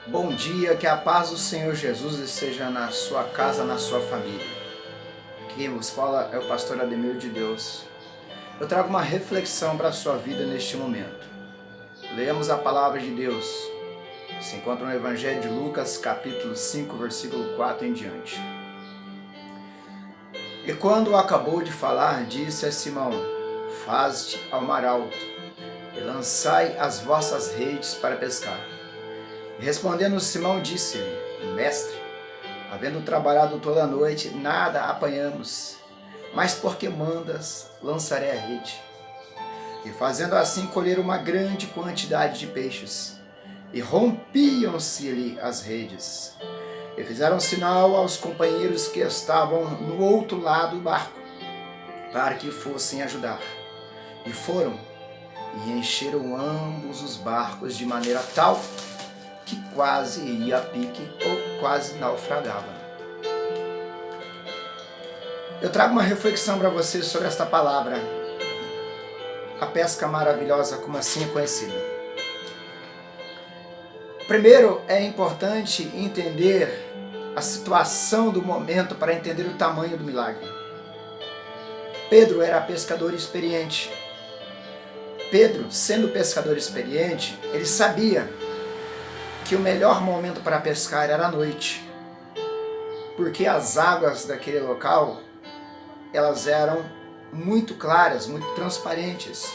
Bom dia, que a paz do Senhor Jesus esteja na sua casa, na sua família. Aqui vos fala é o pastor Ademir de Deus. Eu trago uma reflexão para a sua vida neste momento. Leamos a palavra de Deus. Se encontra no Evangelho de Lucas, capítulo 5, versículo 4 em diante. E quando acabou de falar, disse a Simão: Faze-te ao mar alto e lançai as vossas redes para pescar. E respondendo Simão, disse-lhe: Mestre, havendo trabalhado toda a noite, nada apanhamos, mas porque mandas, lançarei a rede. E fazendo assim, colheram uma grande quantidade de peixes, e rompiam-se-lhe as redes. E fizeram sinal aos companheiros que estavam no outro lado do barco, para que fossem ajudar. E foram, e encheram ambos os barcos de maneira tal que quase ia a pique ou quase naufragava. Eu trago uma reflexão para você sobre esta palavra, a pesca maravilhosa, como assim é conhecida. Primeiro, é importante entender a situação do momento para entender o tamanho do milagre. Pedro era pescador experiente. Pedro, sendo pescador experiente, ele sabia que o melhor momento para pescar era à noite, porque as águas daquele local, elas eram muito claras, muito transparentes.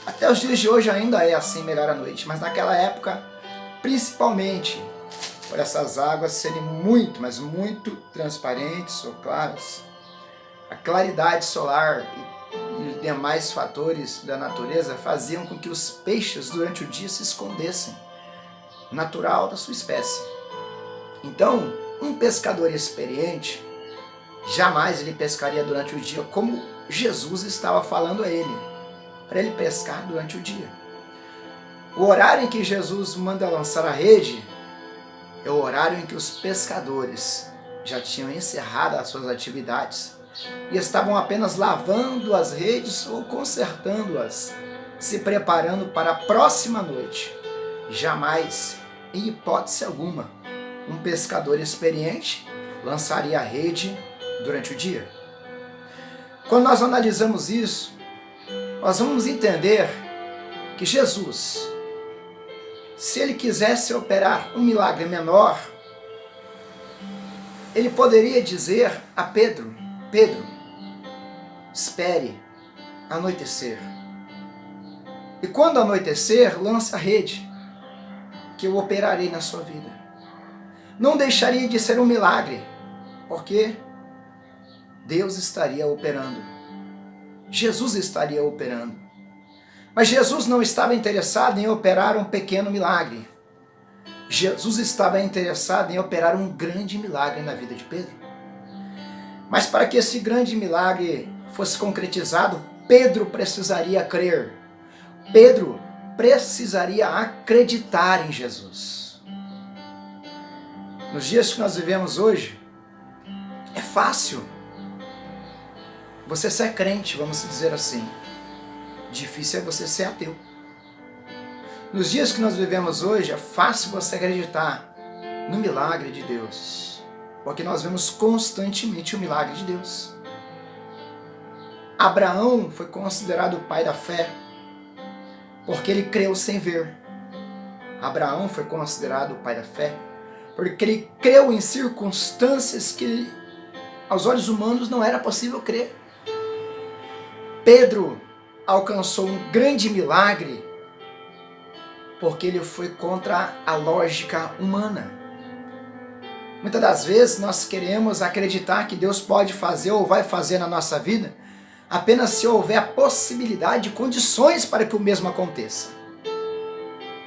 Até os dias de hoje ainda é assim, melhor à noite, mas naquela época, principalmente, por essas águas serem muito, mas muito transparentes ou claras, a claridade solar e os demais fatores da natureza faziam com que os peixes durante o dia se escondessem, natural da sua espécie. Então, um pescador experiente, jamais ele pescaria durante o dia como Jesus estava falando a ele, para ele pescar durante o dia. O horário em que Jesus manda lançar a rede é o horário em que os pescadores já tinham encerrado as suas atividades e estavam apenas lavando as redes ou consertando-as, se preparando para a próxima noite. Jamais, em hipótese alguma, um pescador experiente lançaria a rede durante o dia. Quando nós analisamos isso, nós vamos entender que Jesus, se ele quisesse operar um milagre menor, ele poderia dizer a Pedro: Pedro, espere anoitecer. E quando anoitecer, lance a rede, que eu operarei na sua vida. Não deixaria de ser um milagre, porque Deus estaria operando. Jesus estaria operando. Mas Jesus não estava interessado em operar um pequeno milagre. Jesus estava interessado em operar um grande milagre na vida de Pedro. Mas para que esse grande milagre fosse concretizado, Pedro precisaria crer. Pedro precisaria acreditar em Jesus. Nos dias que nós vivemos hoje, é fácil você ser crente, vamos dizer assim. Difícil é você ser ateu. Nos dias que nós vivemos hoje, é fácil você acreditar no milagre de Deus, porque nós vemos constantemente o milagre de Deus. Abraão foi considerado o pai da fé, porque ele creu sem ver. Abraão foi considerado o pai da fé, porque ele creu em circunstâncias que aos olhos humanos não era possível crer. Pedro alcançou um grande milagre porque ele foi contra a lógica humana. Muitas das vezes nós queremos acreditar que Deus pode fazer ou vai fazer na nossa vida apenas se houver a possibilidade de condições para que o mesmo aconteça.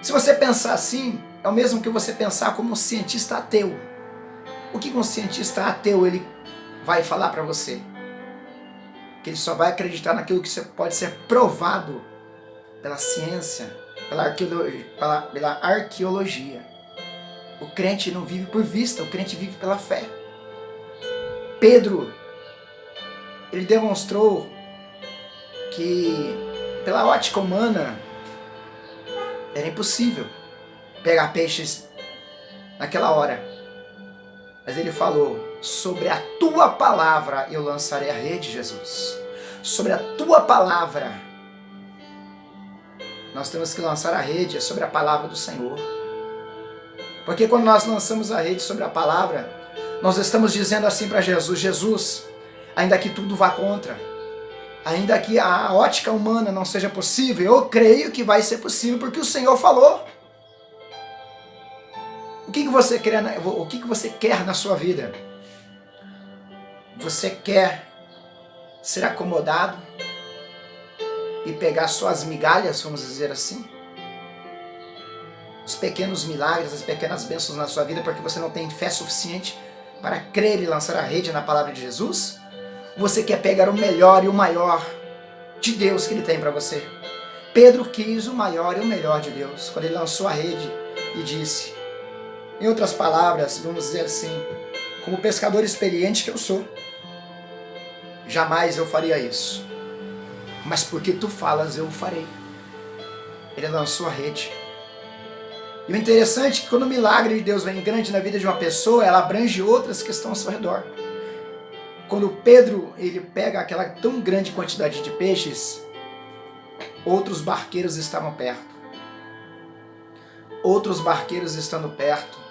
Se você pensar assim, é o mesmo que você pensar como um cientista ateu. O que um cientista ateu ele vai falar para você? Que ele só vai acreditar naquilo que pode ser provado pela ciência, pela arqueologia. O crente não vive por vista, o crente vive pela fé. Pedro, ele demonstrou que pela ótica humana era impossível pegar peixes naquela hora. Mas ele falou: sobre a tua palavra eu lançarei a rede, Jesus. Sobre a tua palavra. Nós temos que lançar a rede sobre a palavra do Senhor. Porque quando nós lançamos a rede sobre a palavra, nós estamos dizendo assim para Jesus: Jesus, ainda que tudo vá contra, ainda que a ótica humana não seja possível, eu creio que vai ser possível porque o Senhor falou. O que você quer na sua vida? Você quer ser acomodado e pegar só as migalhas, vamos dizer assim? Os pequenos milagres, as pequenas bênçãos na sua vida porque você não tem fé suficiente para crer e lançar a rede na palavra de Jesus? Ou você quer pegar o melhor e o maior de Deus que Ele tem para você? Pedro quis o maior e o melhor de Deus quando ele lançou a rede e disse, em outras palavras, vamos dizer assim, como pescador experiente que eu sou, jamais eu faria isso, mas porque tu falas eu o farei. Ele lançou a rede. E o interessante é que quando o milagre de Deus vem grande na vida de uma pessoa, ela abrange outras que estão ao seu redor. Quando Pedro ele pega aquela tão grande quantidade de peixes, outros barqueiros estavam perto. Outros barqueiros estando perto,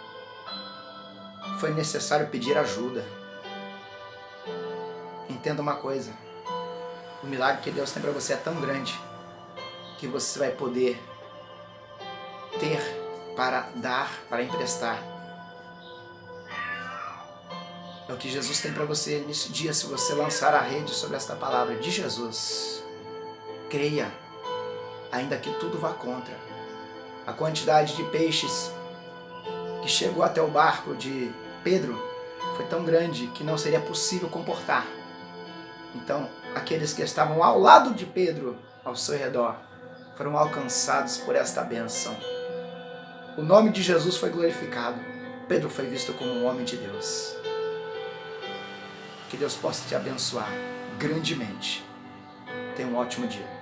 foi necessário pedir ajuda. Entenda uma coisa, o milagre que Deus tem para você é tão grande que você vai poder ter para dar, para emprestar. É o que Jesus tem para você nesse dia, se você lançar a rede sobre esta palavra de Jesus. Creia, ainda que tudo vá contra. A quantidade de peixes que chegou até o barco de Pedro foi tão grande que não seria possível comportar. Então, aqueles que estavam ao lado de Pedro, ao seu redor, foram alcançados por esta bênção. O nome de Jesus foi glorificado. Pedro foi visto como um homem de Deus. Que Deus possa te abençoar grandemente. Tenha um ótimo dia.